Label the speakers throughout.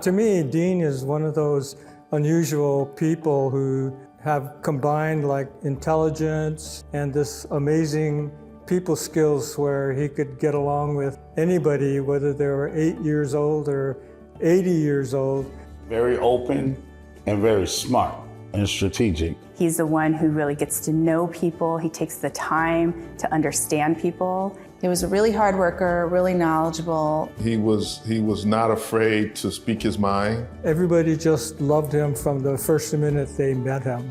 Speaker 1: To me, Dean is one of those unusual people who have combined like intelligence and this amazing people skills where he could get along with anybody, whether they were 8 years old or 80 years old.
Speaker 2: Very open and very smart and strategic.
Speaker 3: He's the one who really gets to know people. He takes the time to understand people.
Speaker 4: He was a really hard worker, really knowledgeable.
Speaker 5: He was not afraid to speak his mind.
Speaker 1: Everybody just loved him from the first minute they met him.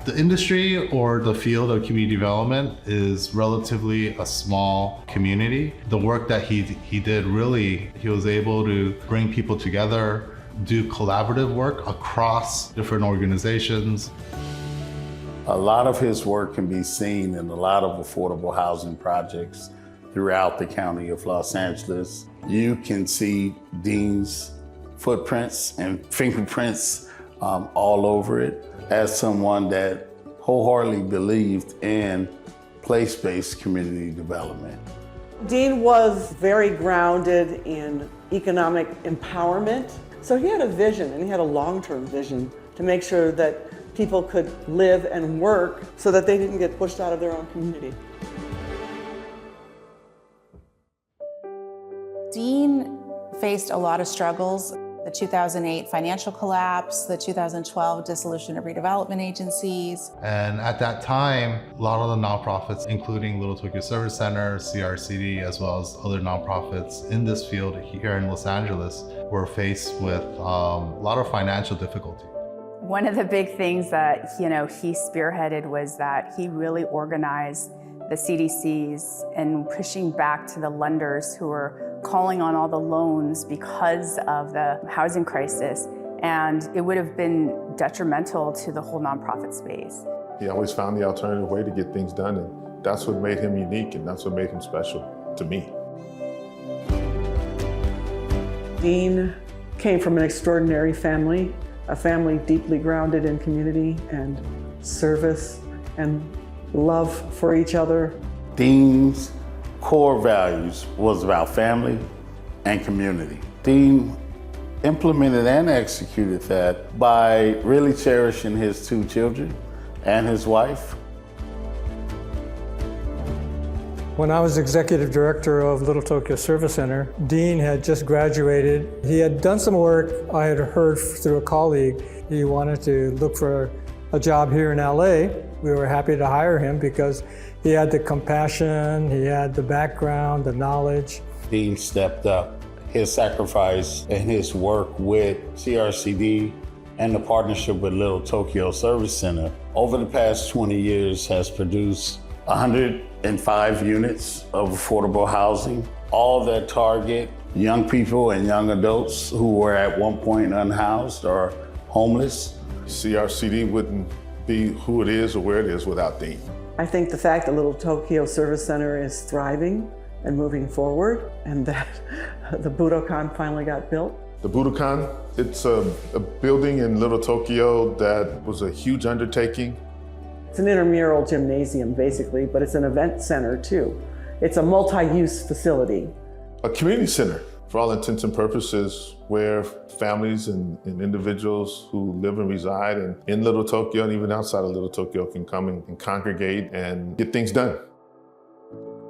Speaker 6: The industry or the field of community development is relatively a small community. The work that he did really, he was able to bring people together, do collaborative work across different organizations.
Speaker 2: A lot of his work can be seen in a lot of affordable housing projects throughout the county of Los Angeles. You can see Dean's footprints and fingerprints all over it. As someone that wholeheartedly believed in place-based community development.
Speaker 7: Dean was very grounded in economic empowerment. So he had a vision, and he had a long-term vision to make sure that people could live and work so that they didn't get pushed out of their own community.
Speaker 4: Dean faced a lot of struggles. The 2008 financial collapse, the 2012 dissolution of redevelopment agencies.
Speaker 6: And at that time, a lot of the nonprofits, including Little Tokyo Service Center, CRCD, as well as other nonprofits in this field here in Los Angeles, were faced with a lot of financial difficulty.
Speaker 3: One of the big things that he spearheaded was that he really organized the CDCs and pushing back to the lenders who were calling on all the loans because of the housing crisis, and it would have been detrimental to the whole nonprofit space.
Speaker 5: He always found the alternative way to get things done, and that's what made him unique, and that's what made him special to me.
Speaker 7: Dean came from an extraordinary family, a family deeply grounded in community and service and love for each other.
Speaker 2: Dean's core values was about family and community. Dean implemented and executed that by really cherishing his 2 children and his wife.
Speaker 1: When I was executive director of Little Tokyo Service Center, Dean had just graduated. He had done some work. I had heard through a colleague he wanted to look for a job here in LA. We were happy to hire him because he had the compassion, he had the background, the knowledge.
Speaker 2: Dean stepped up. His sacrifice and his work with CRCD and the partnership with Little Tokyo Service Center over the past 20 years has produced 105 units of affordable housing, all that target young people and young adults who were at one point unhoused or homeless.
Speaker 5: CRCD wouldn't be who it is or where it is without Dean.
Speaker 7: I think the fact that Little Tokyo Service Center is thriving and moving forward, and that the Budokan finally got built.
Speaker 5: The Budokan, it's a building in Little Tokyo that was a huge undertaking.
Speaker 7: It's an intramural gymnasium, basically, but it's an event center, too. It's a multi-use facility.
Speaker 5: A community center, for all intents and purposes, where families and individuals who live and reside in Little Tokyo and even outside of Little Tokyo can come and congregate and get things done.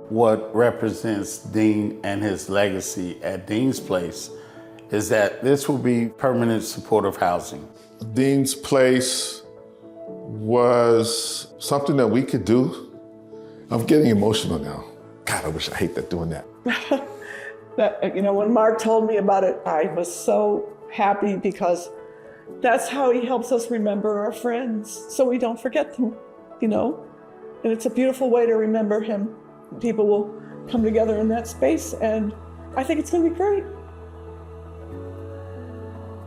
Speaker 2: What represents Dean and his legacy at Dean's Place is that this will be permanent supportive housing.
Speaker 5: Dean's Place was something that we could do. I'm getting emotional now. God, I hate that doing that.
Speaker 7: When Mark told me about it, I was so happy because that's how he helps us remember our friends so we don't forget them, And it's a beautiful way to remember him. People will come together in that space, and I think it's going to be great.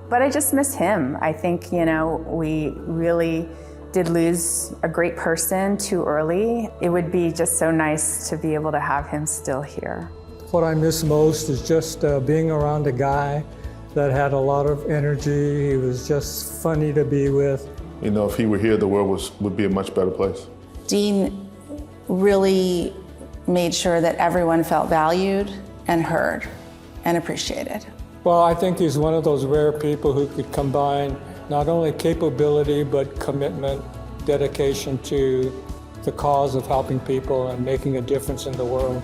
Speaker 3: But I just miss him. I think, we really did lose a great person too early. It would be just so nice to be able to have him still here.
Speaker 1: What I miss most is just being around a guy that had a lot of energy. He was just funny to be with.
Speaker 5: If he were here, the world would be a much better place.
Speaker 4: Dean really made sure that everyone felt valued and heard and appreciated.
Speaker 1: Well, I think he's one of those rare people who could combine not only capability, but commitment, dedication to the cause of helping people and making a difference in the world.